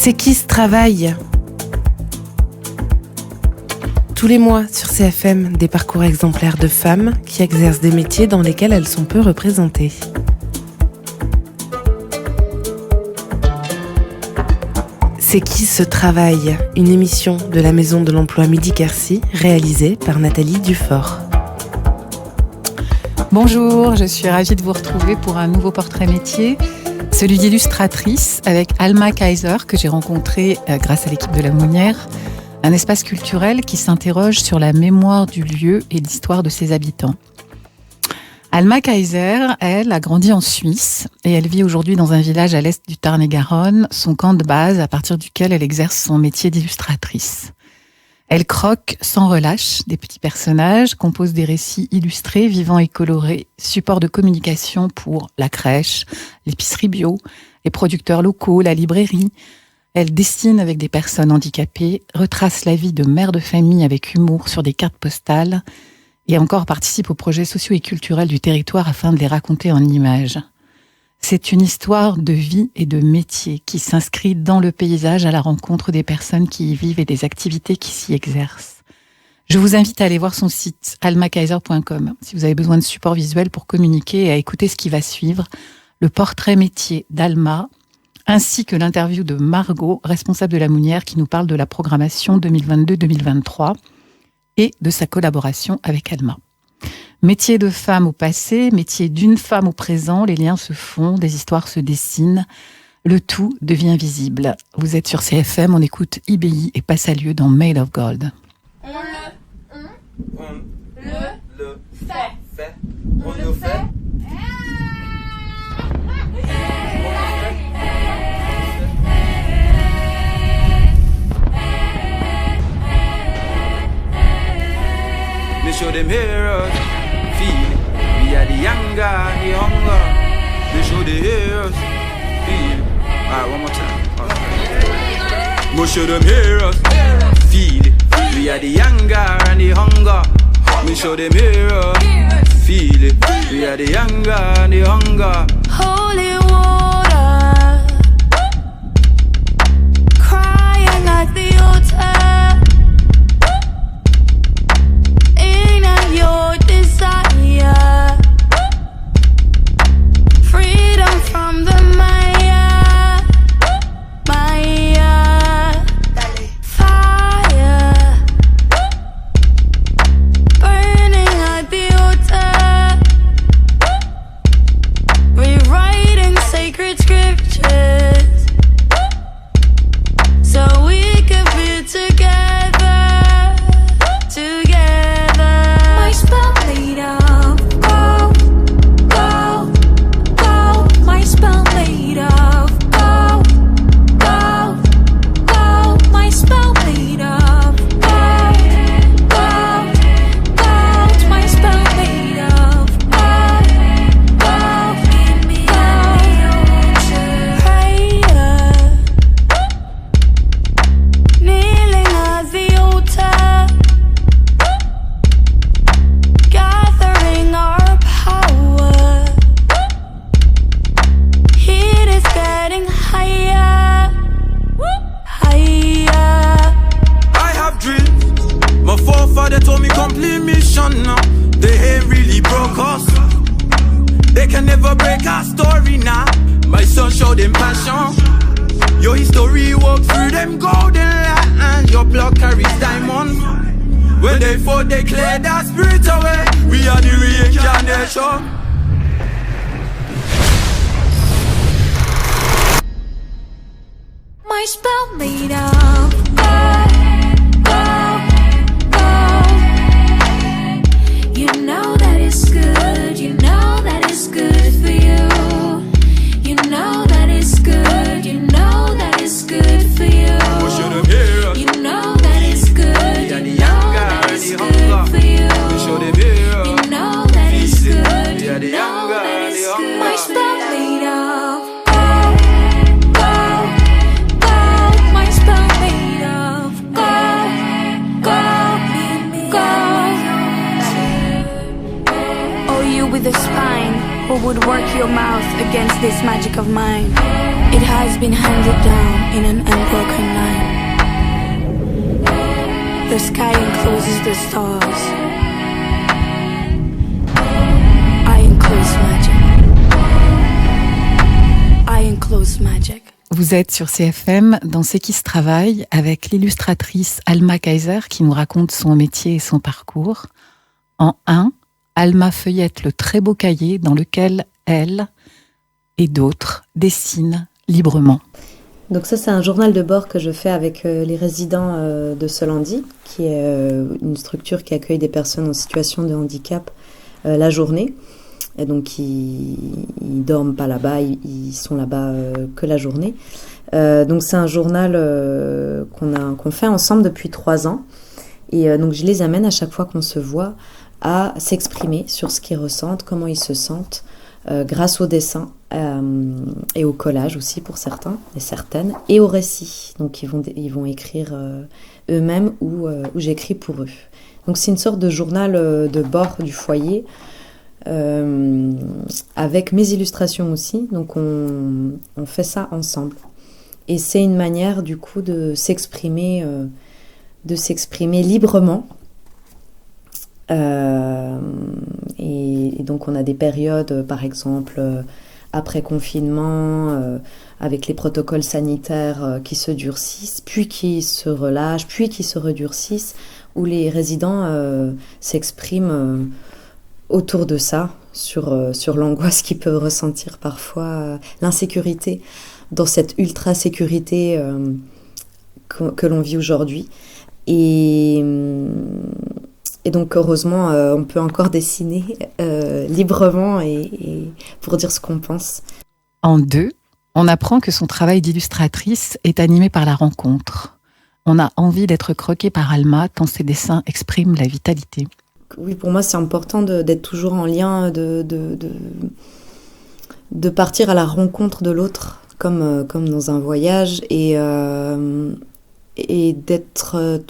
C'est qui ce travail ? Tous les mois sur CFM, des parcours exemplaires de femmes qui exercent des métiers dans lesquels elles sont peu représentées. C'est qui ce travail ? Une émission de la Maison de l'Emploi Midi-Quercy, réalisée par Nathalie Dufort. Bonjour, je suis ravie de vous retrouver pour un nouveau portrait métier, celui d'illustratrice avec Alma Kaiser, que j'ai rencontrée grâce à l'équipe de La Mounière, un espace culturel qui s'interroge sur la mémoire du lieu et l'histoire de ses habitants. Alma Kaiser, elle, a grandi en Suisse et elle vit aujourd'hui dans un village à l'est du Tarn-et-Garonne, son camp de base à partir duquel elle exerce son métier d'illustratrice. Elle croque sans relâche des petits personnages, compose des récits illustrés, vivants et colorés, support de communication pour la crèche, l'épicerie bio, les producteurs locaux, la librairie. Elle dessine avec des personnes handicapées, retrace la vie de mère de famille avec humour sur des cartes postales et encore participe aux projets sociaux et culturels du territoire afin de les raconter en images. C'est une histoire de vie et de métier qui s'inscrit dans le paysage à la rencontre des personnes qui y vivent et des activités qui s'y exercent. Je vous invite à aller voir son site almakaiser.com si vous avez besoin de support visuel pour communiquer et à écouter ce qui va suivre, le portrait métier d'Alma, ainsi que l'interview de Margot, responsable de La Mounière, qui nous parle de la programmation 2022-2023 et de sa collaboration avec Alma. Métier de femme au passé, métier d'une femme au présent, les liens se font, des histoires se dessinent, le tout devient visible. Vous êtes sur CFM, on écoute IBI et Passalieu dans Made of Gold. On le fait. On le fait. Me show them heroes, feel it. We are the younger, the hunger. Me show the heroes, feel it. Alright, one more time. Right. Me show them heroes, feel it. We are the younger and the hunger. Me show them heroes, feel it. We are the younger and the hunger. Holy water, crying at the altar. Your desire, freedom from the Maya, fire, burning at the altar, rewriting sacred scriptures, so we could be together. My spell made of gold, gold, gold. My spell made of gold, gold, gold. My spell made of gold, gold, gold. My spell made of gold, gold, gold. Prayer, kneeling at the altar. Gathering our power, heat is getting higher, higher. I have dreams. My forefather told me complete mission now. They ain't really broke us. They can never break our story now. My son showed them passion. Your history walk through them golden lines. Your blood carries diamonds. When they fought, they cleared our spirit away. We are the reincarnation. My spell made of gold, gold, gold. You know that it's good. You know that it's good for you. You know that it's good. You know that it's good for you. You know that it's good. You know that it's good for you. You know that it's good. You know that it's good. My spell made of gold, gold, gold. My spell made of gold, gold, gold. Oh, you with a spine, who would work your mouth against this magic of mine? It has has been handed down in an unbroken line. The sky encloses the stars. I enclose magic. I enclose magic. Vous êtes sur CFM dans C'est qui se travaille avec l'illustratrice Alma Kaiser qui nous raconte son métier et son parcours. En 1, Alma feuillette le très beau cahier dans lequel elle et d'autres dessinent librement. Donc ça, c'est un journal de bord que je fais avec les résidents de Solandi, qui est une structure qui accueille des personnes en situation de handicap la journée. Et donc, ils dorment pas là-bas, ils sont là-bas que la journée. Donc, c'est un journal qu'on fait ensemble depuis 3 ans. Et donc, je les amène à chaque fois qu'on se voit à s'exprimer sur ce qu'ils ressentent, comment ils se sentent, grâce au dessin et au collage aussi pour certains et certaines, et au récit. Donc ils vont écrire eux-mêmes ou j'écris pour eux. Donc c'est une sorte de journal de bord du foyer avec mes illustrations aussi. Donc on fait ça ensemble. Et c'est une manière du coup de s'exprimer librement. Et donc on a des périodes, par exemple après confinement, avec les protocoles sanitaires qui se durcissent, puis qui se relâchent, puis qui se redurcissent, où les résidents s'expriment autour de ça, sur l'angoisse qu'ils peuvent ressentir parfois, l'insécurité dans cette ultra-sécurité que l'on vit aujourd'hui. Et donc, heureusement, on peut encore dessiner librement et pour dire ce qu'on pense. En 2, on apprend que son travail d'illustratrice est animé par la rencontre. On a envie d'être croqué par Alma tant ses dessins expriment la vitalité. Oui, pour moi, c'est important d'être toujours en lien, de partir à la rencontre de l'autre, comme dans un voyage, et d'être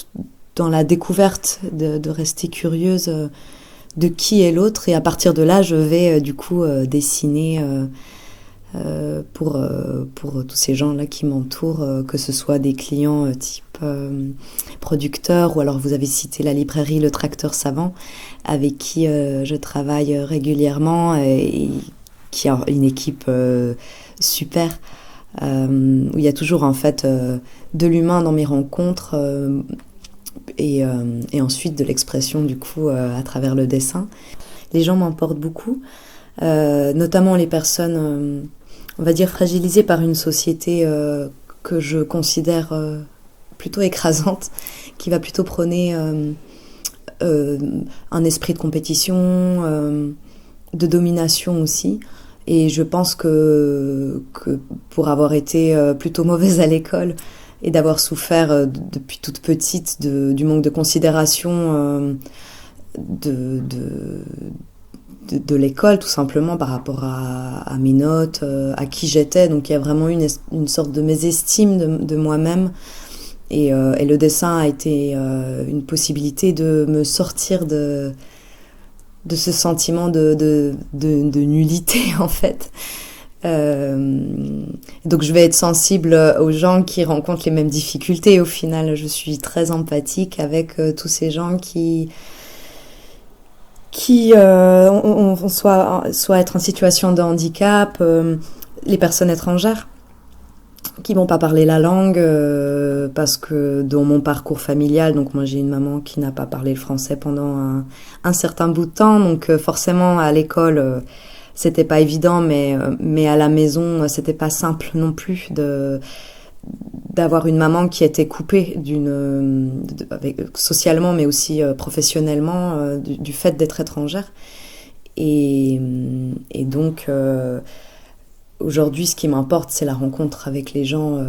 dans la découverte, de rester curieuse de qui est l'autre. Et à partir de là, je vais du coup dessiner pour tous ces gens-là qui m'entourent, que ce soit des clients type producteurs, ou alors vous avez cité la librairie Le Tracteur Savant, avec qui je travaille régulièrement et qui a une équipe super, où il y a toujours en fait de l'humain dans mes rencontres, et ensuite de l'expression du coup à travers le dessin. Les gens m'emportent beaucoup, notamment les personnes, on va dire, fragilisées par une société que je considère plutôt écrasante, qui va plutôt prôner un esprit de compétition, de domination aussi. Et je pense que pour avoir été plutôt mauvaise à l'école et d'avoir souffert depuis toute petite du manque de considération de l'école, tout simplement, par rapport à mes notes, à qui j'étais. Donc il y a vraiment une sorte de mésestime de moi-même. Et le dessin a été une possibilité de me sortir de ce sentiment de nullité, en fait. Donc je vais être sensible aux gens qui rencontrent les mêmes difficultés. Au final, je suis très empathique avec tous ces gens qui soit être en situation de handicap, les personnes étrangères qui vont pas parler la langue, parce que dans mon parcours familial, donc moi j'ai une maman qui n'a pas parlé le français pendant un certain bout de temps, donc forcément à l'école c'était pas évident, mais à la maison c'était pas simple non plus d'avoir une maman qui était coupée socialement, mais aussi professionnellement, du fait d'être étrangère. Et donc aujourd'hui, ce qui m'importe, c'est la rencontre avec les gens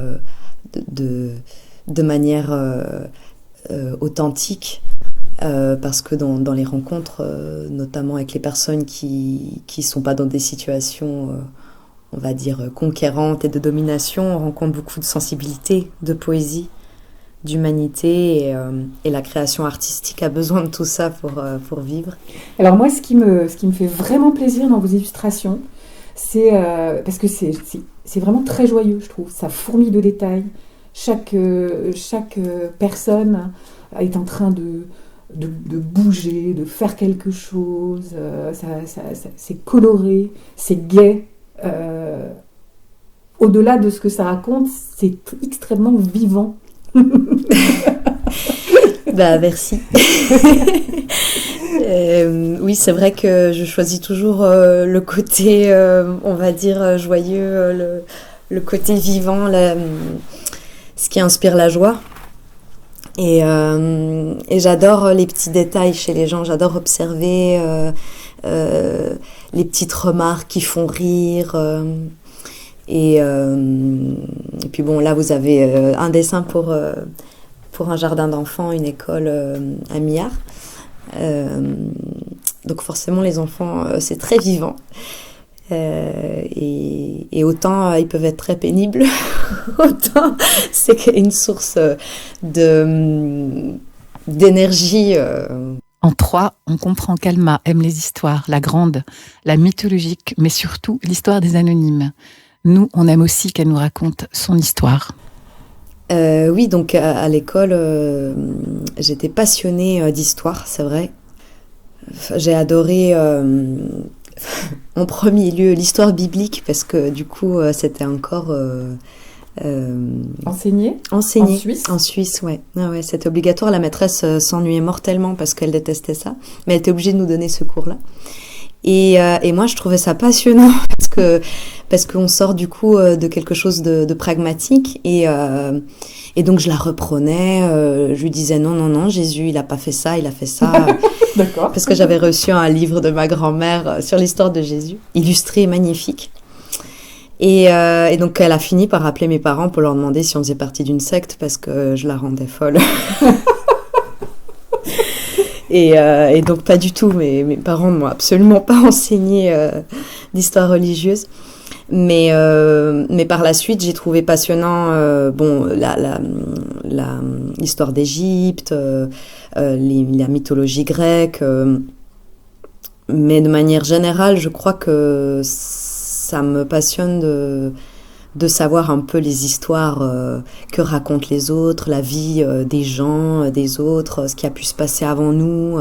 de manière authentique, parce que dans les rencontres, notamment avec les personnes qui sont pas dans des situations, on va dire, conquérantes et de domination, on rencontre beaucoup de sensibilité, de poésie, d'humanité, et la création artistique a besoin de tout ça pour vivre. Alors moi, ce qui me fait vraiment plaisir dans vos illustrations, c'est parce que c'est vraiment très joyeux, je trouve. Ça fourmille de détails. Chaque personne est en train de bouger, de faire quelque chose. C'est coloré, c'est gai. Au-delà de ce que ça raconte, c'est extrêmement vivant. Bah, merci. Oui, c'est vrai que je choisis toujours le côté, on va dire, joyeux, le côté vivant, ce qui inspire la joie. Et j'adore les petits détails chez les gens, j'adore observer les petites remarques qui font rire. Et puis bon, là vous avez un dessin pour un jardin d'enfants, une école à Miart. Donc forcément les enfants, c'est très vivant. Et autant ils peuvent être très pénibles, autant c'est une source d'énergie. En 3, on comprend qu'Alma aime les histoires, la grande, la mythologique, mais surtout l'histoire des anonymes. Nous, on aime aussi qu'elle nous raconte son histoire. Oui, donc à l'école, j'étais passionnée d'histoire, c'est vrai. J'ai adoré en premier lieu l'histoire biblique parce que du coup c'était encore Enseigné en Suisse. En Suisse, ouais. Ah ouais, c'était obligatoire. La maîtresse s'ennuyait mortellement parce qu'elle détestait ça, mais elle était obligée de nous donner ce cours-là. Et moi, je trouvais ça passionnant parce qu'on sort du coup de quelque chose de pragmatique et donc je la reprenais. Je lui disais non, Jésus, il a pas fait ça, il a fait ça. D'accord. Parce que j'avais reçu un livre de ma grand-mère sur l'histoire de Jésus, illustré et magnifique. Et donc elle a fini par appeler mes parents pour leur demander si on faisait partie d'une secte parce que je la rendais folle. Et donc pas du tout, mes parents ne m'ont absolument pas enseigné d'histoire religieuse. Mais par la suite, j'ai trouvé passionnant l'histoire d'Égypte, la mythologie grecque. Mais de manière générale, je crois que ça me passionne de savoir un peu les histoires que racontent les autres, la vie des gens, des autres, ce qui a pu se passer avant nous.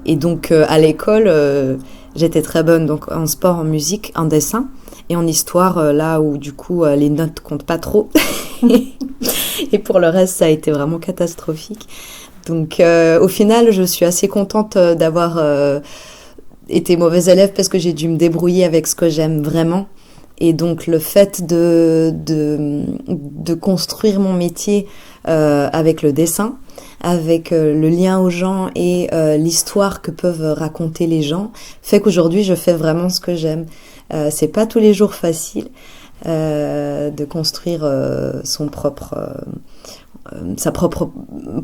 Et donc à l'école, j'étais très bonne donc en sport, en musique, en dessin et en histoire, là où du coup les notes comptent pas trop. Et pour le reste, ça a été vraiment catastrophique. Donc au final, je suis assez contente d'avoir été mauvaise élève parce que j'ai dû me débrouiller avec ce que j'aime vraiment. Et donc le fait de construire mon métier avec le dessin, avec le lien aux gens et l'histoire que peuvent raconter les gens, fait qu'aujourd'hui je fais vraiment ce que j'aime. C'est pas tous les jours facile de construire sa propre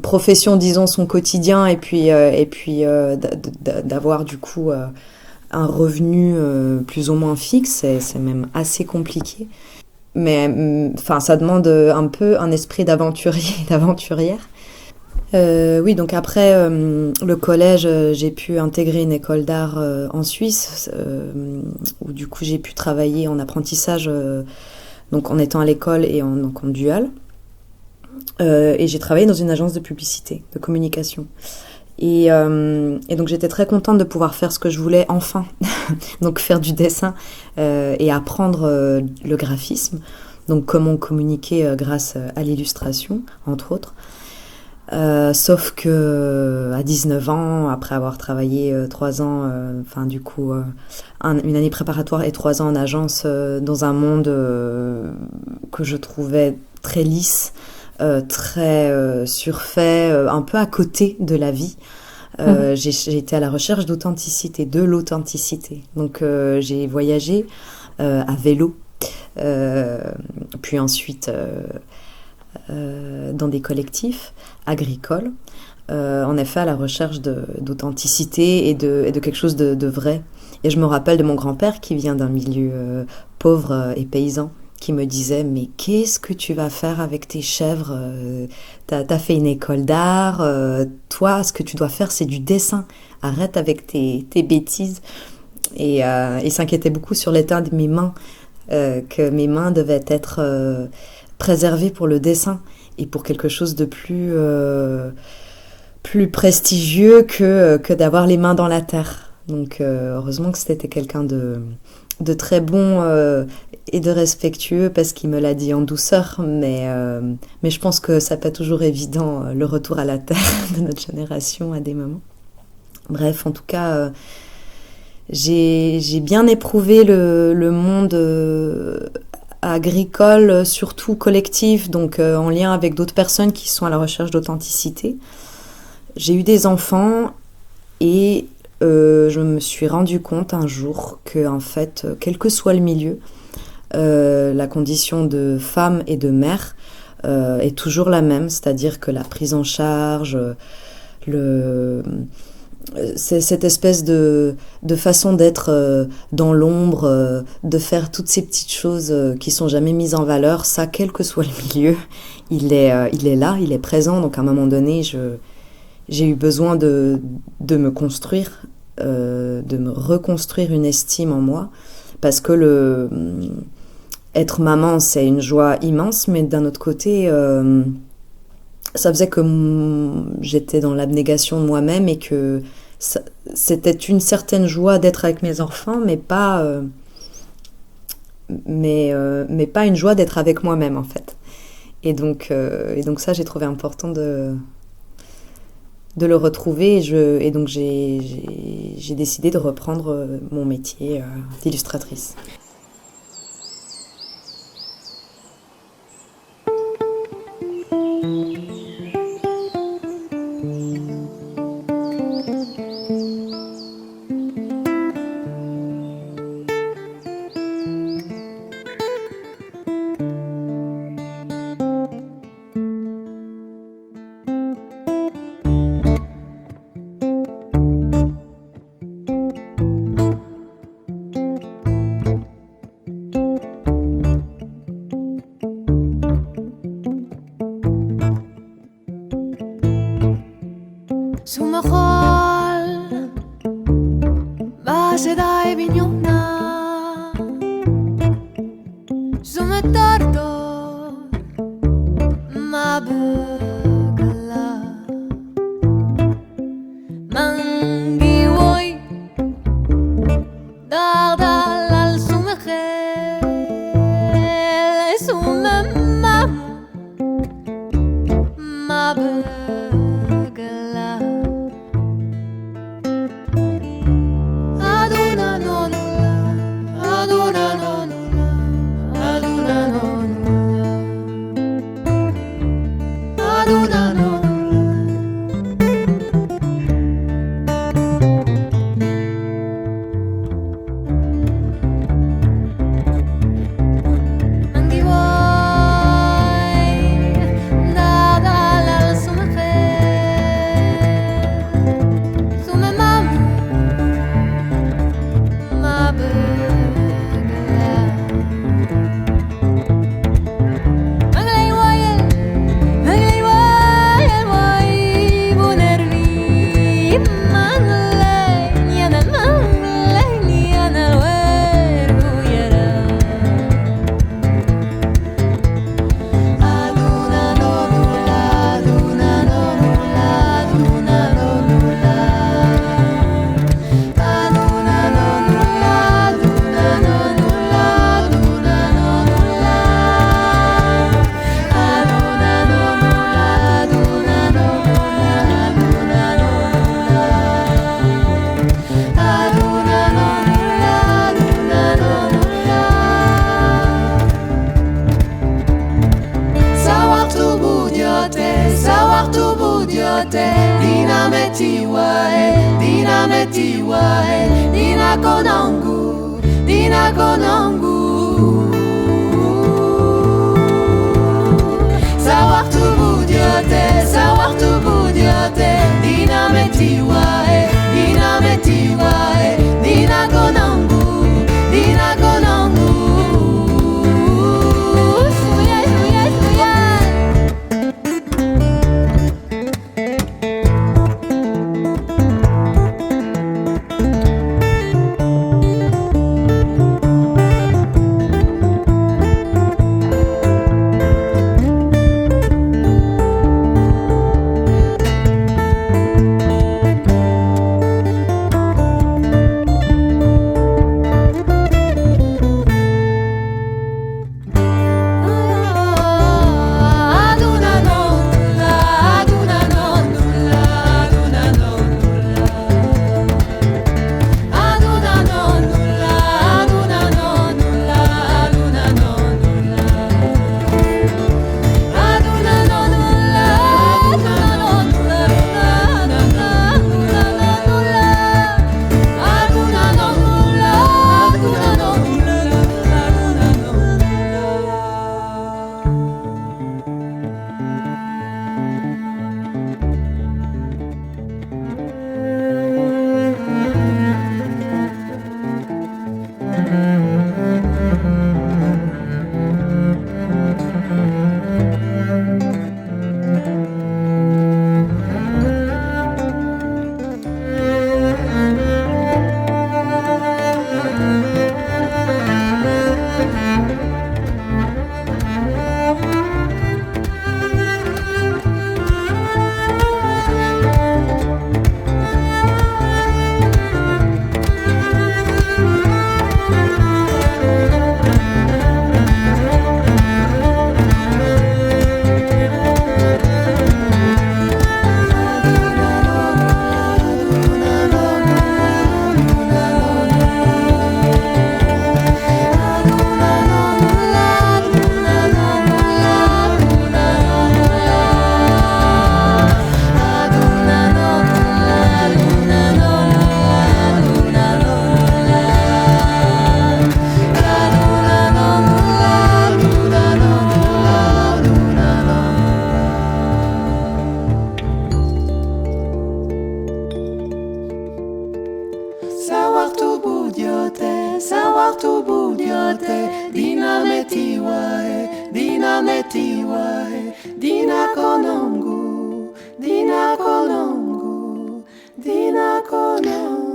profession, disons son quotidien, et puis d'avoir du coup un revenu plus ou moins fixe, c'est même assez compliqué. Mais enfin, ça demande un peu un esprit d'aventurier et d'aventurière. Oui, donc après le collège, j'ai pu intégrer une école d'art en Suisse, où du coup j'ai pu travailler en apprentissage, donc en étant à l'école et en dual. Et j'ai travaillé dans une agence de publicité, de communication. Et donc j'étais très contente de pouvoir faire ce que je voulais enfin, donc faire du dessin et apprendre le graphisme, donc comment communiquer grâce à l'illustration, entre autres. Sauf que à 19 ans, après avoir travaillé 3 ans, une année préparatoire et 3 ans en agence dans un monde que je trouvais très lisse, très surfait, un peu à côté de la vie. J'ai été à la recherche d'authenticité, de l'authenticité. Donc j'ai voyagé à vélo, puis ensuite dans des collectifs agricoles, en effet à la recherche d'authenticité et de quelque chose de vrai. Et je me rappelle de mon grand-père qui vient d'un milieu pauvre et paysan, qui me disait « Mais qu'est-ce que tu vas faire avec tes chèvres ? T'as fait une école d'art, toi, ce que tu dois faire, c'est du dessin. Arrête avec tes bêtises. » Et il s'inquiétait beaucoup sur l'état de mes mains, que mes mains devaient être préservées pour le dessin et pour quelque chose de plus prestigieux que d'avoir les mains dans la terre. Donc heureusement que c'était quelqu'un de très bon et de respectueux parce qu'il me l'a dit en douceur, mais je pense que ça n'est pas toujours évident le retour à la terre de notre génération à des moments. Bref, en tout cas, j'ai bien éprouvé le monde agricole, surtout collectif, donc en lien avec d'autres personnes qui sont à la recherche d'authenticité. J'ai eu des enfants et je me suis rendu compte un jour que, en fait, quel que soit le milieu, la condition de femme et de mère est toujours la même, c'est-à-dire que la prise en charge, c'est cette espèce de façon d'être dans l'ombre, de faire toutes ces petites choses qui sont jamais mises en valeur, ça, quel que soit le milieu, il est là, il est présent. Donc à un moment donné, j'ai eu besoin de me construire, de me reconstruire une estime en moi, parce que être maman, c'est une joie immense, mais d'un autre côté, ça faisait que j'étais dans l'abnégation de moi-même et que c'était une certaine joie d'être avec mes enfants, mais pas une joie d'être avec moi-même, en fait. Et donc ça, j'ai trouvé important de le retrouver, et donc j'ai décidé de reprendre mon métier d'illustratrice.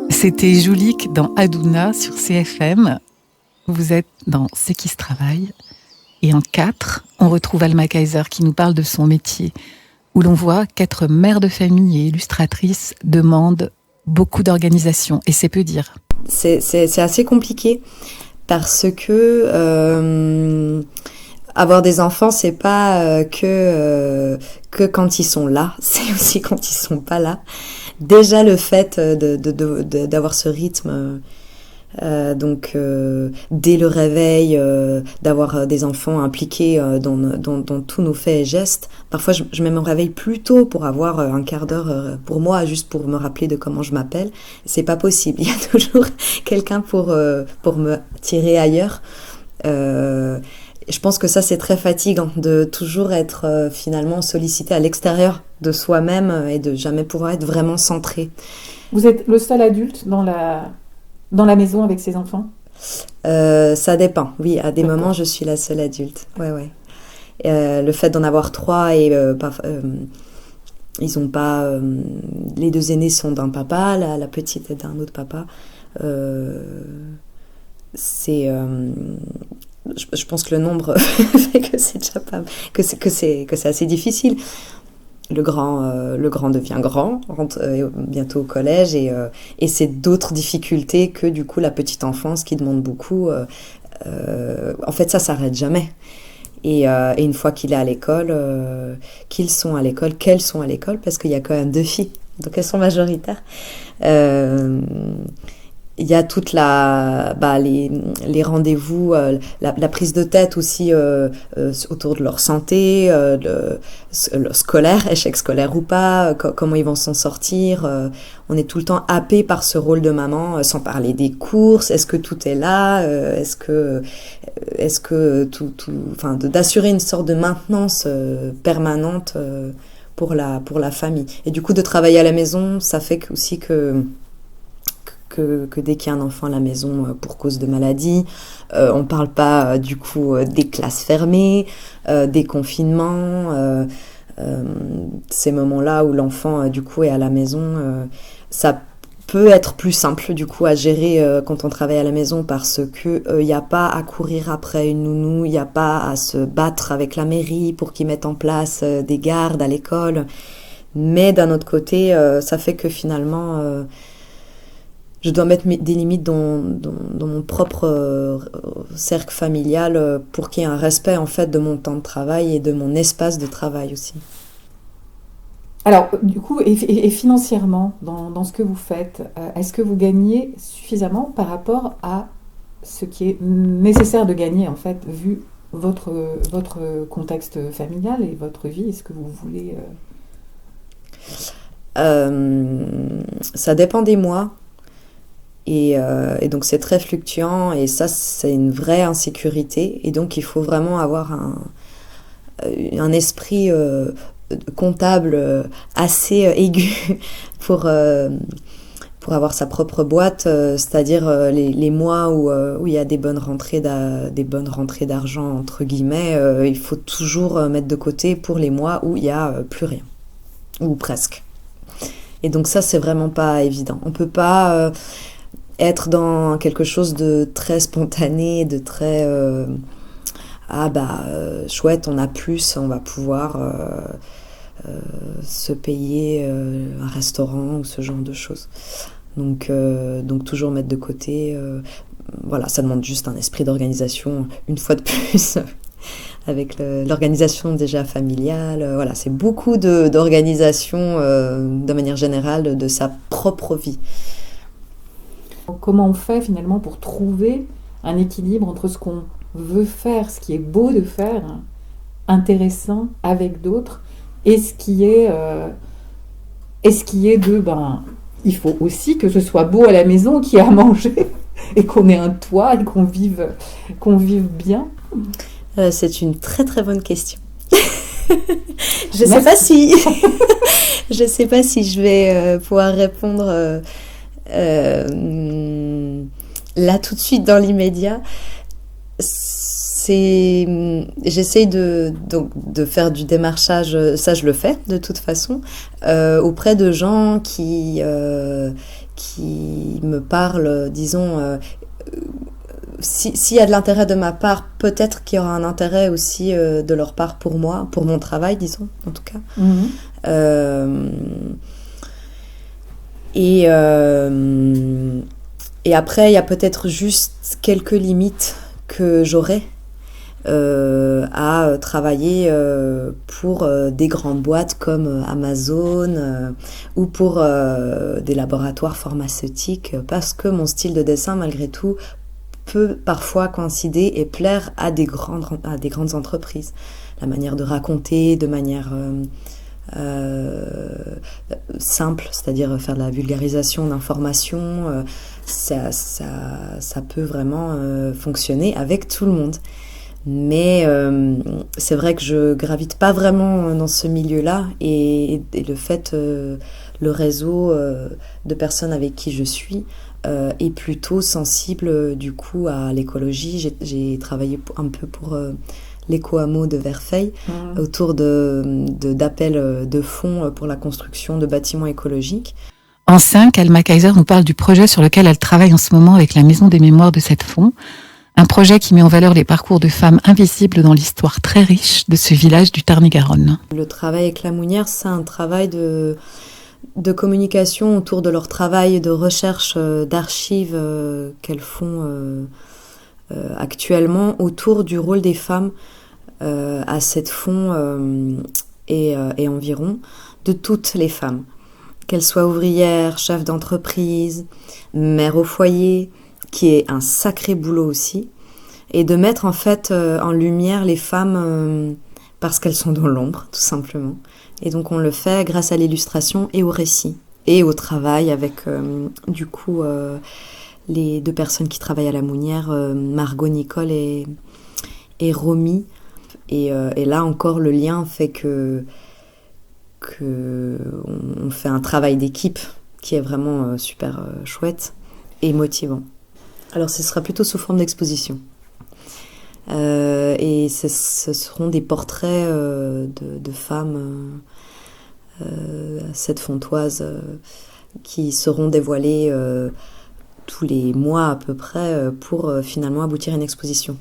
C'était Joulik dans Aduna sur CFM. Vous êtes dans C'est qui se travaille. Et en 4, on retrouve Alma Kaiser qui nous parle de son métier, où l'on voit qu'être mère de famille et illustratrice demande beaucoup d'organisation, et c'est peu dire. C'est assez compliqué parce que avoir des enfants, c'est pas que quand ils sont là, c'est aussi quand ils sont pas là. Déjà le fait d'avoir ce rythme, donc dès le réveil, d'avoir des enfants impliqués dans tous nos faits et gestes. Parfois, je me réveille plus tôt pour avoir un quart d'heure pour moi, juste pour me rappeler de comment je m'appelle. C'est pas possible. Il y a toujours quelqu'un pour me tirer ailleurs. Je pense que ça, c'est très fatigant de toujours être finalement sollicité à l'extérieur de soi-même et de jamais pouvoir être vraiment centré. Vous êtes le seul adulte dans la maison avec ses enfants ? Ça dépend. Oui, à des moments, je suis la seule adulte. Ouais. Le fait d'en avoir 3 et ils ont pas. Les 2 aînés sont d'un papa, la petite est d'un autre papa. C'est. Je pense que le nombre fait que c'est déjà pas, que c'est assez difficile. Le grand devient grand, rentre bientôt au collège et c'est d'autres difficultés que du coup la petite enfance qui demande beaucoup. En fait, ça s'arrête jamais. Et une fois qu'il est à l'école, qu'elles sont à l'école, parce qu'il y a quand même 2 filles, donc elles sont majoritaires. Il y a toute les rendez-vous, la prise de tête aussi autour de leur santé, leur scolaire, échec scolaire ou pas, comment ils vont s'en sortir. On est tout le temps happé par ce rôle de maman, sans parler des courses. Est-ce que tout est là ? Est-ce que tout, enfin, d'assurer une sorte de maintenance permanente pour la famille. Et du coup, de travailler à la maison, ça fait aussi que dès qu'il y a un enfant à la maison pour cause de maladie, on parle pas du coup des classes fermées, des confinements, ces moments-là où l'enfant du coup est à la maison, ça peut être plus simple du coup à gérer quand on travaille à la maison parce que il n'y a pas à courir après une nounou, il n'y a pas à se battre avec la mairie pour qu'ils mettent en place des gardes à l'école. Mais d'un autre côté, ça fait que finalement je dois mettre des limites dans mon propre cercle familial pour qu'il y ait un respect en fait de mon temps de travail et de mon espace de travail aussi. Alors, du coup, et financièrement, dans ce que vous faites, est-ce que vous gagnez suffisamment par rapport à ce qui est nécessaire de gagner, en fait, vu votre contexte familial et votre vie ? Est-ce que vous voulez... Ça dépend des mois. Et donc c'est très fluctuant et ça c'est une vraie insécurité et donc il faut vraiment avoir un esprit comptable assez aigu pour avoir sa propre boîte, c'est-à-dire les mois où il y a des bonnes rentrées d'argent entre guillemets, il faut toujours mettre de côté pour les mois où il y a plus rien ou presque. Et donc ça c'est vraiment pas évident. On peut pas être dans quelque chose de très spontané, de très chouette, on a plus, on va pouvoir se payer un restaurant ou ce genre de choses. Donc toujours mettre de côté, voilà, ça demande juste un esprit d'organisation, une fois de plus, avec l'organisation déjà familiale. Voilà, c'est beaucoup d'organisation de manière générale de sa propre vie. Comment on fait finalement pour trouver un équilibre entre ce qu'on veut faire, ce qui est beau de faire, intéressant avec d'autres, et ce qui est il faut aussi que ce soit beau à la maison, qu'il y ait à manger, et qu'on ait un toit, et qu'on vive bien. C'est une très très bonne question. Je sais pas si je vais pouvoir répondre là tout de suite dans l'immédiat. J'essaye de faire du démarchage, ça je le fais de toute façon, auprès de gens qui me parlent, disons, s'il y a de l'intérêt de ma part, peut-être qu'il y aura un intérêt aussi de leur part pour moi, pour mon travail, disons, en tout cas. Et après, il y a peut-être juste quelques limites que j'aurais à travailler pour des grandes boîtes comme Amazon ou pour des laboratoires pharmaceutiques, parce que mon style de dessin, malgré tout, peut parfois coïncider et plaire à des grandes entreprises. La manière de raconter de manière simple, c'est-à-dire faire de la vulgarisation d'informations, ça peut vraiment fonctionner avec tout le monde. Mais c'est vrai que je gravite pas vraiment dans ce milieu-là, et le fait, le réseau de personnes avec qui je suis est plutôt sensible du coup à l'écologie. J'ai travaillé un peu pour l'éco-hameau de Verfeil autour d'appels de fonds pour la construction de bâtiments écologiques. En 5, Alma Kaiser nous parle du projet sur lequel elle travaille en ce moment avec la Maison des Mémoires de Cette Fonds. Un projet qui met en valeur les parcours de femmes invisibles dans l'histoire très riche de ce village du Tarn-et-Garonne. Le travail avec la Mounière, c'est un travail de communication autour de leur travail de recherche d'archives qu'elles font actuellement autour du rôle des femmes à Cette Fonds et environ, de toutes les femmes, qu'elles soient ouvrières, chefs d'entreprise, mères au foyer, qui est un sacré boulot aussi, et de mettre en fait en lumière les femmes parce qu'elles sont dans l'ombre, tout simplement. Et donc on le fait grâce à l'illustration et au récit, et au travail avec du coup les 2 personnes qui travaillent à la Mounière, Margot, Nicole et Romy. Et là encore, le lien fait que on fait un travail d'équipe qui est vraiment super chouette et motivant. Alors ce sera plutôt sous forme d'exposition. Et ce seront des portraits de femmes cette fontoise qui seront dévoilés tous les mois à peu près pour finalement aboutir à une exposition.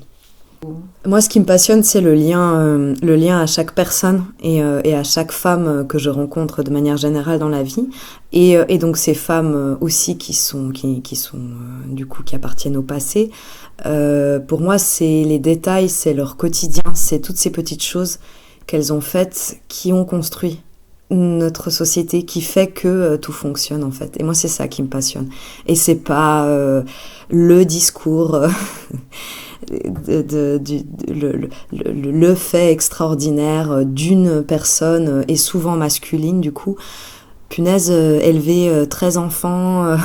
Moi, ce qui me passionne, c'est le lien à chaque personne et à chaque femme que je rencontre de manière générale dans la vie. Et donc ces femmes aussi qui du coup qui appartiennent au passé. Pour moi, c'est les détails, c'est leur quotidien, c'est toutes ces petites choses qu'elles ont faites qui ont construit notre société, qui fait que tout fonctionne en fait. Et moi, c'est ça qui me passionne. Et c'est pas le discours. Le fait extraordinaire d'une personne, et souvent masculine du coup. Punaise, élever 13 enfants,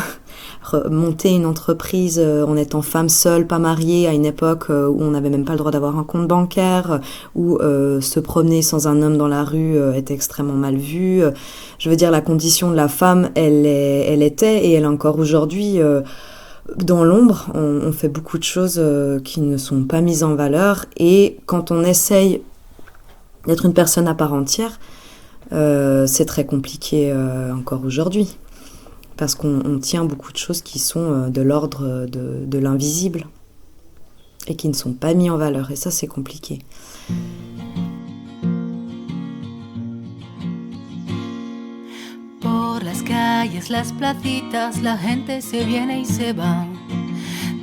monter une entreprise en étant femme seule, pas mariée, à une époque où on n'avait même pas le droit d'avoir un compte bancaire, où se promener sans un homme dans la rue était extrêmement mal vu. Je veux dire, la condition de la femme, elle était et elle est encore aujourd'hui dans l'ombre. On fait beaucoup de choses qui ne sont pas mises en valeur, et quand on essaye d'être une personne à part entière, c'est très compliqué encore aujourd'hui, parce qu'on tient beaucoup de choses qui sont de l'ordre de l'invisible et qui ne sont pas mis en valeur, et ça c'est compliqué. Por las calles, las placitas, la gente se viene y se va.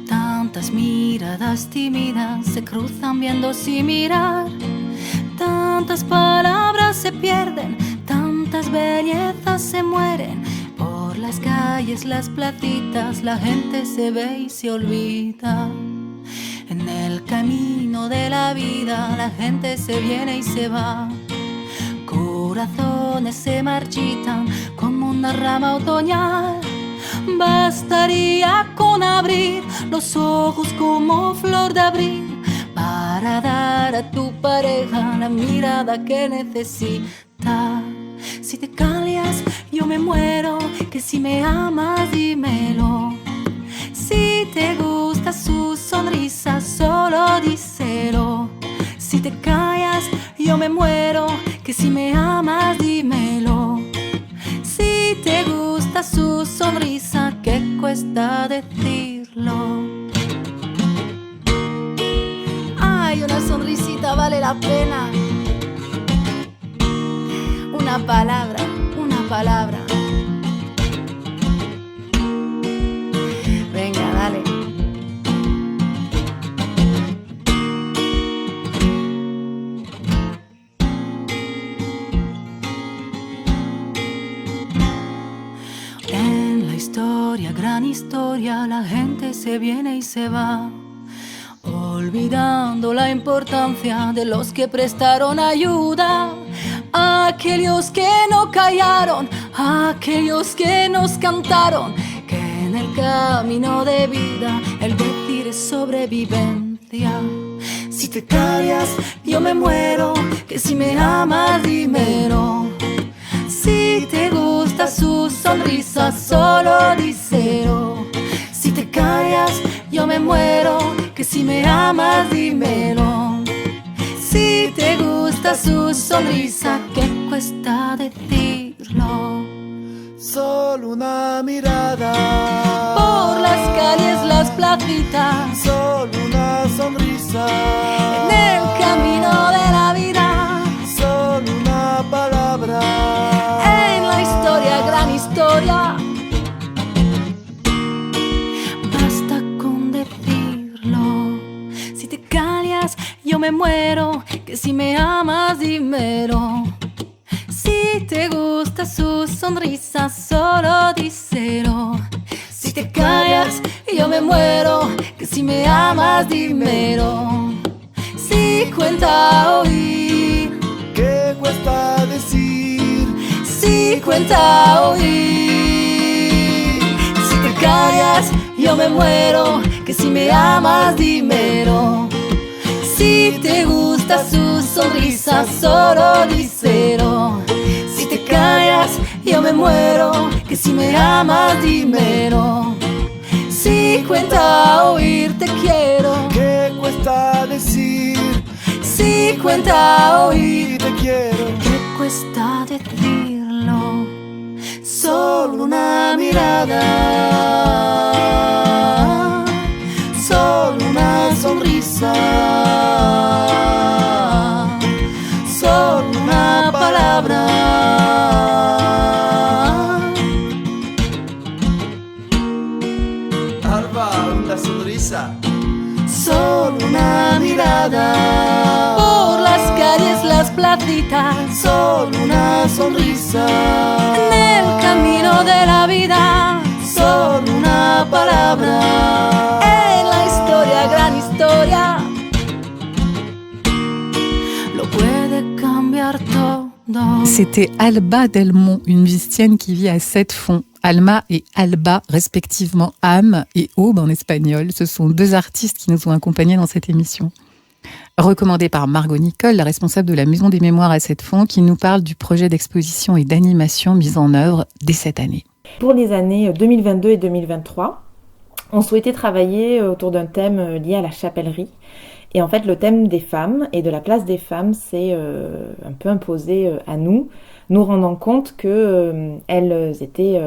Tantas miradas tímidas se cruzan viendo sin mirar. Tantas palabras se pierden, tantas bellezas se mueren. Por las calles, las placitas, la gente se ve y se olvida. En el camino de la vida, la gente se viene y se va. Corazones se marchitan como una rama otoñal. Bastaría con abrir los ojos como flor de abril para dar a tu pareja la mirada que necesita. Si te callas, yo me muero, que si me amas, dímelo. Si te gusta su sonrisa, solo díselo. Si te callas, yo me muero. Que si me amas, dímelo. Si te gusta su sonrisa, ¿qué cuesta decirlo? Ay, una sonrisita vale la pena. Una palabra, una palabra. Venga, dale. En la historia, gran historia, la gente se viene y se va, olvidando la importancia de los que prestaron ayuda. Aquellos que no callaron, aquellos que nos cantaron que en el camino de vida el decir es sobrevivencia. Si te callas, yo me muero. Que si me amas, dímelo. Si te gusta su sonrisa, solo díselo. Si te callas, yo me muero. Que si me amas, dímelo. Si te gusta su sonrisa, ¿qué cuesta decirlo? Solo una mirada. Por las calles, las placitas, Solo una sonrisa. en el camino de la vida, Solo una palabra. en la historia, gran historia. Basta con decirlo. Si te callas, yo me muero. Que si me amas, dímelo. Si te gusta su sonrisa, solo díselo. Si te callas, yo me muero. Que si me amas, dímelo. Si cuenta oír, ¿Qué cuesta decir? si cuenta oír. Si te callas, yo me muero. Que si me amas, dímelo. Si te gusta su sonrisa, solo díselo. Si te callas, yo me muero. Que si me amas, dímelo. Si cuenta oír, te quiero. ¿Qué cuesta decir? Si cuenta oír, Te quiero. ¿qué cuesta decirlo? Solo una mirada, solo una sonrisa, solo una palabra. Alba, una sonrisa. Solo una mirada. Por las calles, las placitas, Solo una sonrisa. en el camino de la vida, solo una palabra. En la historia, gran historia, lo puede cambiar todo. C'était Alba Delmont, une musicienne qui vit à Sept-Fonds. Alma et Alba, respectivement âme et aube en espagnol, ce sont deux artistes qui nous ont accompagnés dans cette émission. Recommandée par Margot Nicole, la responsable de la Maison des Mémoires à Sept-Fonds, qui nous parle du projet d'exposition et d'animation mis en œuvre dès cette année. Pour les années 2022 et 2023, on souhaitait travailler autour d'un thème lié à la chapellerie. Et en fait, le thème des femmes et de la place des femmes s'est un peu imposé à nous rendant compte que elles étaient...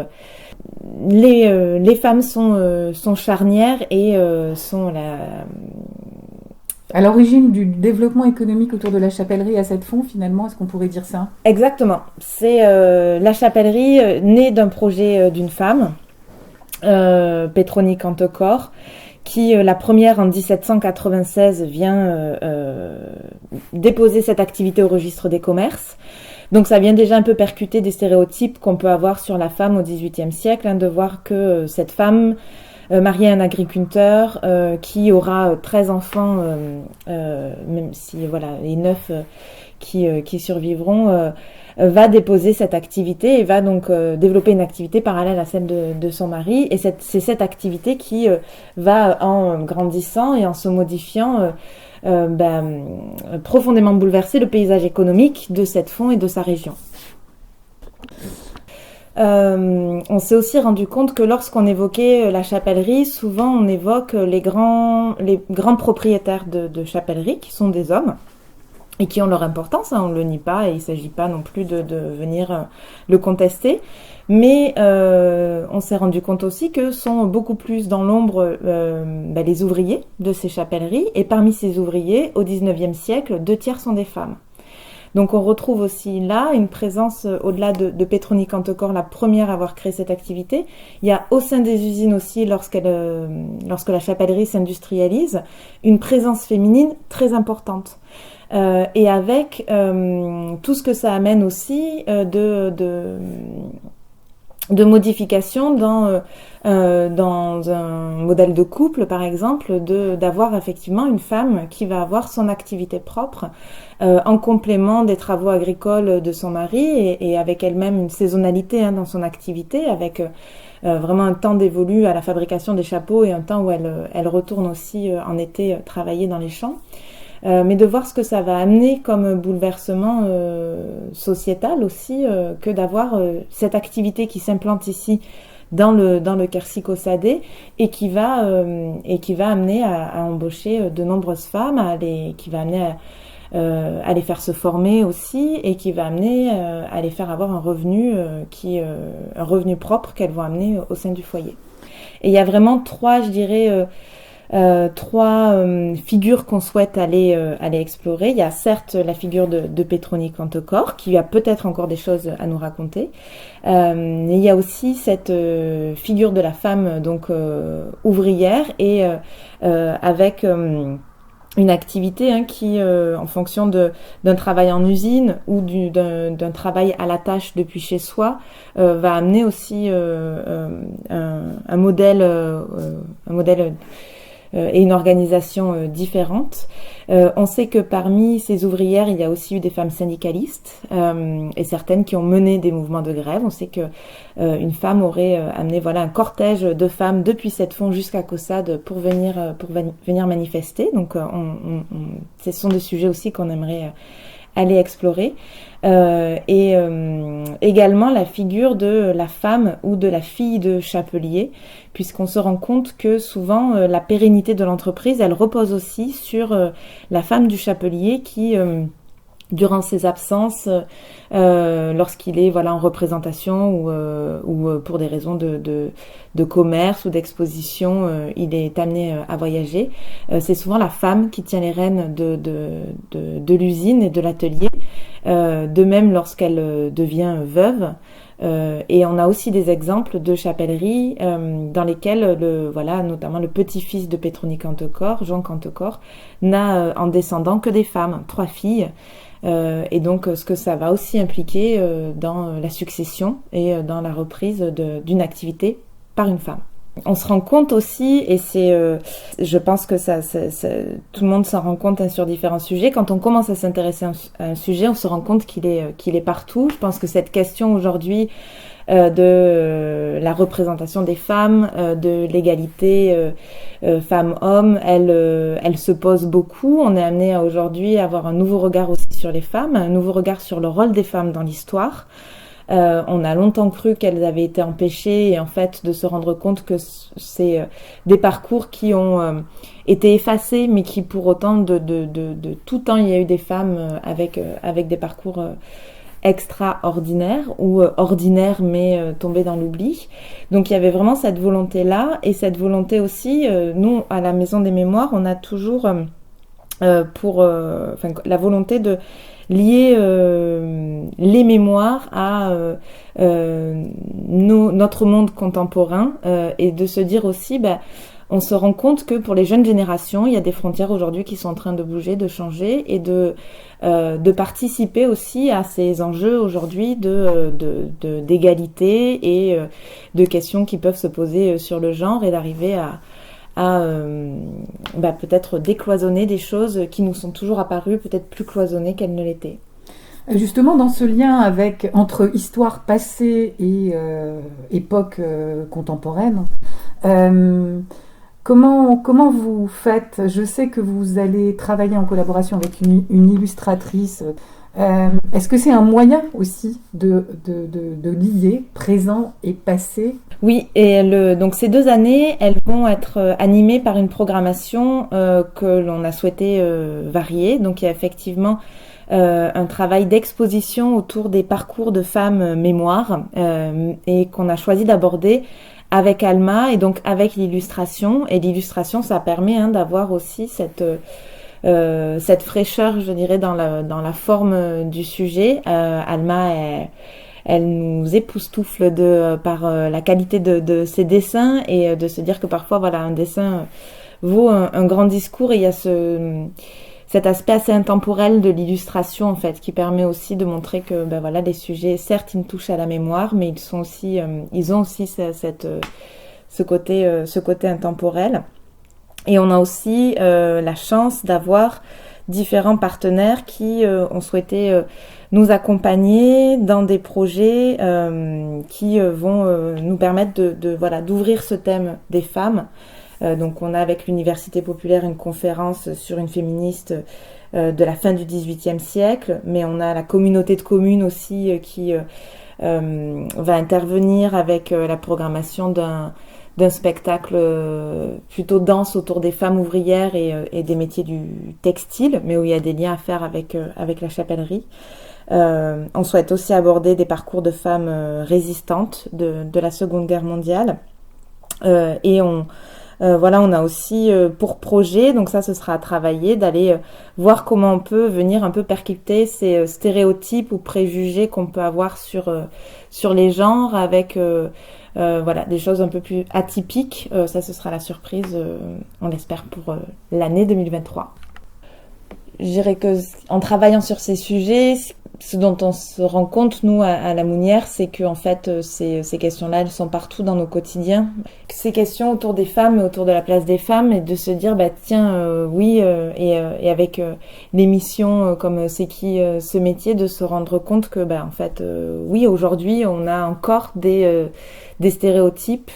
les femmes sont charnières et sont À l'origine du développement économique autour de la chapellerie à Sept-Fonds, finalement, est-ce qu'on pourrait dire ça? Exactement. C'est la chapellerie née d'un projet d'une femme, Pétronie Cantecor, qui, la première en 1796, vient déposer cette activité au registre des commerces. Donc ça vient déjà un peu percuter des stéréotypes qu'on peut avoir sur la femme au XVIIIe siècle, de voir que cette femme mariée à un agriculteur qui aura 13 enfants, même si voilà les 9 qui survivront, va déposer cette activité et va donc développer une activité parallèle à celle de son mari. Et c'est cette activité qui va, en grandissant et en se modifiant, profondément bouleverser le paysage économique de Sept-Fonds et de sa région. on s'est aussi rendu compte que lorsqu'on évoquait la chapellerie, souvent on évoque les grands propriétaires de chapellerie, qui sont des hommes, et qui ont leur importance, on ne le nie pas, et il ne s'agit pas non plus de venir le contester. Mais on s'est rendu compte aussi que sont beaucoup plus dans l'ombre les ouvriers de ces chapelleries, et parmi ces ouvriers, au XIXe siècle, 2/3 sont des femmes. Donc on retrouve aussi là une présence, au-delà de Pétronie Cantecor, la première à avoir créé cette activité. Il y a au sein des usines aussi, lorsque la chapellerie s'industrialise, une présence féminine très importante. Et avec tout ce que ça amène aussi de modifications dans un modèle de couple, par exemple, d'avoir effectivement une femme qui va avoir son activité propre en complément des travaux agricoles de son mari et avec elle-même une saisonnalité dans son activité, avec vraiment un temps dévolu à la fabrication des chapeaux et un temps où elle retourne aussi en été travailler dans les champs. Mais de voir ce que ça va amener comme bouleversement sociétal aussi, que d'avoir cette activité qui s'implante ici dans le Quercy-Caussade et qui va amener à embaucher de nombreuses femmes, qui va amener à les faire se former aussi et qui va amener à les faire avoir un revenu propre qu'elles vont amener au sein du foyer. Et il y a vraiment trois figures qu'on souhaite aller explorer. Il y a certes la figure de Pétronie Cantecor, qui a peut-être encore des choses à nous raconter. Il y a aussi cette figure de la femme ouvrière et avec une activité qui, en fonction d'un travail en usine ou d'un travail à la tâche depuis chez soi, va amener aussi un modèle et une organisation différente. On sait que parmi ces ouvrières, il y a aussi eu des femmes syndicalistes et certaines qui ont mené des mouvements de grève. On sait que une femme aurait amené un cortège de femmes depuis Cette-Fond jusqu'à Caussade pour venir manifester. Donc ce sont des sujets aussi qu'on aimerait aller explorer. Et également la figure de la femme ou de la fille de chapelier, puisqu'on se rend compte que souvent la pérennité de l'entreprise, elle repose aussi sur la femme du chapelier qui, durant ses absences, lorsqu'il est en représentation ou pour des raisons de commerce ou d'exposition, il est amené à voyager. C'est souvent la femme qui tient les rênes de l'usine et de l'atelier. De même lorsqu'elle devient veuve. Et on a aussi des exemples de chapelleries dans lesquelles notamment le petit-fils de Pétronie Cantecor, Jean Cantecor, n'a en descendant que des femmes, 3 filles. Et donc ce que ça va aussi impliquer dans la succession et dans la reprise d'une activité par une femme. On se rend compte aussi, et je pense que tout le monde s'en rend compte sur différents sujets, quand on commence à s'intéresser à un sujet, on se rend compte qu'il est partout. Je pense que cette question aujourd'hui de la représentation des femmes, de l'égalité femmes-hommes, elle se pose beaucoup. On est amené à aujourd'hui avoir un nouveau regard aussi sur les femmes, un nouveau regard sur le rôle des femmes dans l'histoire. On a longtemps cru qu'elles avaient été empêchées et en fait de se rendre compte que c'est des parcours qui ont été effacés mais qui pour autant de tout temps il y a eu des femmes avec des parcours extraordinaires ou ordinaires mais tombés dans l'oubli. Donc il y avait vraiment cette volonté-là et cette volonté aussi, nous à la Maison des Mémoires on a toujours la volonté de lier les mémoires à notre monde contemporain et de se dire aussi, on se rend compte que pour les jeunes générations, il y a des frontières aujourd'hui qui sont en train de bouger, de changer et de participer aussi à ces enjeux aujourd'hui d'égalité et de questions qui peuvent se poser sur le genre et d'arriver à peut-être décloisonner des choses qui nous sont toujours apparues peut-être plus cloisonnées qu'elles ne l'étaient. Justement, dans ce lien entre histoire passée et époque contemporaine, comment vous faites ? Je sais que vous allez travailler en collaboration avec une illustratrice Est-ce que c'est un moyen aussi de lier présent et passé? Oui, et donc ces 2 années, elles vont être animées par une programmation que l'on a souhaité varier. Donc il y a effectivement un travail d'exposition autour des parcours de femmes mémoires et qu'on a choisi d'aborder avec Alma et donc avec l'illustration. Et l'illustration, ça permet d'avoir aussi cette fraîcheur, je dirais, dans la forme du sujet. Alma, elle nous époustoufle par la qualité de ses dessins et de se dire que parfois, voilà, un dessin vaut un grand discours, et il y a cet aspect assez intemporel de l'illustration, en fait, qui permet aussi de montrer que, voilà, les sujets, certes, ils touchent à la mémoire, mais ils ont aussi ce côté intemporel. Et on a aussi la chance d'avoir différents partenaires qui ont souhaité nous accompagner dans des projets qui vont nous permettre d'ouvrir ce thème des femmes. Donc on a avec l'Université populaire une conférence sur une féministe de la fin du XVIIIe siècle, mais on a la communauté de communes aussi qui va intervenir avec la programmation d'un spectacle plutôt dense autour des femmes ouvrières et des métiers du textile, mais où il y a des liens à faire avec la chapellerie. On souhaite aussi aborder des parcours de femmes résistantes de la Seconde Guerre mondiale. Et on a aussi pour projet, donc ça ce sera à travailler, d'aller voir comment on peut venir un peu percuter ces stéréotypes ou préjugés qu'on peut avoir sur les genres avec des choses un peu plus atypiques. Ça ce sera la surprise, on l'espère, pour l'année 2023. Je dirais que en travaillant sur ces sujets, ce dont on se rend compte, nous, à la Mounière, c'est que en fait, ces questions-là, elles sont partout dans nos quotidiens. Ces questions autour des femmes et autour de la place des femmes, et de se dire, et avec l'émission comme C'est qui ce métier, de se rendre compte que, en fait, aujourd'hui, on a encore des stéréotypes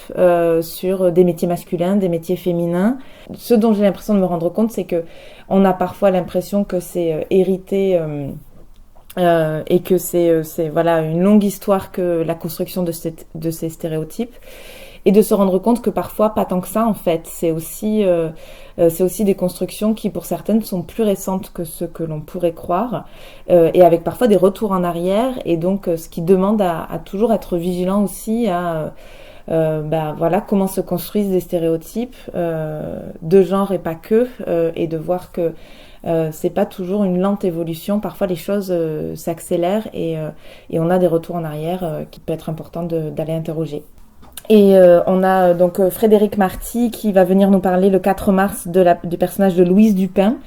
sur des métiers masculins, des métiers féminins. Ce dont j'ai l'impression de me rendre compte, c'est que on a parfois l'impression que c'est hérité et que c'est une longue histoire que la construction de ces stéréotypes, et de se rendre compte que parfois pas tant que ça, en fait. C'est aussi des constructions qui pour certaines sont plus récentes que ce que l'on pourrait croire, et avec parfois des retours en arrière, et donc ce qui demande à toujours être vigilant aussi à comment se construisent des stéréotypes de genre et pas que, et de voir que c'est pas toujours une lente évolution. Parfois les choses s'accélèrent et on a des retours en arrière qui peut être important d'aller interroger. Et on a donc Frédéric Marty qui va venir nous parler le 4 mars du personnage de Louise Dupin.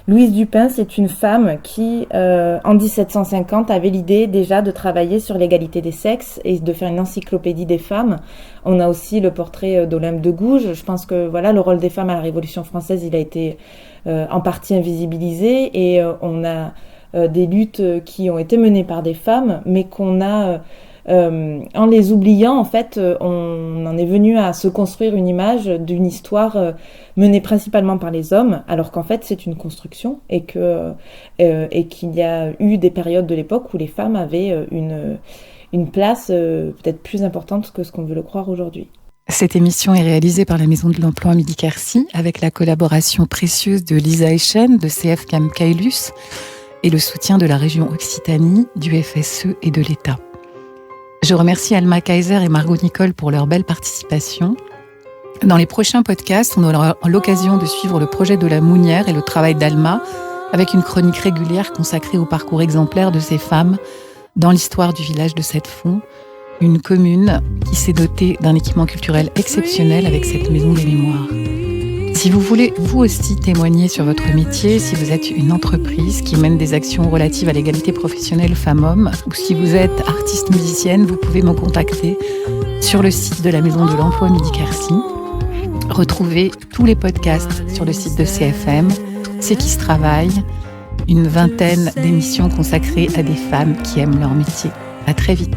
Louise Dupin, c'est une femme qui, en 1750, avait l'idée déjà de travailler sur l'égalité des sexes et de faire une encyclopédie des femmes. On a aussi le portrait d'Olympe de Gouges. Je pense que le rôle des femmes à la Révolution française, il a été en partie invisibilisé, et on a des luttes qui ont été menées par des femmes, mais qu'on a... en les oubliant, en fait, on en est venu à se construire une image d'une histoire menée principalement par les hommes, alors qu'en fait c'est une construction, et qu'il y a eu des périodes de l'époque où les femmes avaient une place peut-être plus importante que ce qu'on veut le croire aujourd'hui. Cette émission est réalisée par la Maison de l'Emploi Midi-Quercy avec la collaboration précieuse de Lisa Echen, de CF Cam Caylus, et le soutien de la région Occitanie, du FSE et de l'État. Je remercie Alma Kaiser et Margot Nicole pour leur belle participation. Dans les prochains podcasts, on aura l'occasion de suivre le projet de la Mounière et le travail d'Alma, avec une chronique régulière consacrée au parcours exemplaire de ces femmes dans l'histoire du village de Sept-Fonds, une commune qui s'est dotée d'un équipement culturel exceptionnel avec cette maison des mémoires. Si vous voulez vous aussi témoigner sur votre métier, si vous êtes une entreprise qui mène des actions relatives à l'égalité professionnelle femmes-hommes, ou si vous êtes artiste musicienne, vous pouvez me contacter sur le site de la Maison de l'Emploi Midi-Quercy. Retrouvez tous les podcasts sur le site de CFM, C'est qui se travaille, une 20aine d'émissions consacrées à des femmes qui aiment leur métier. À très vite.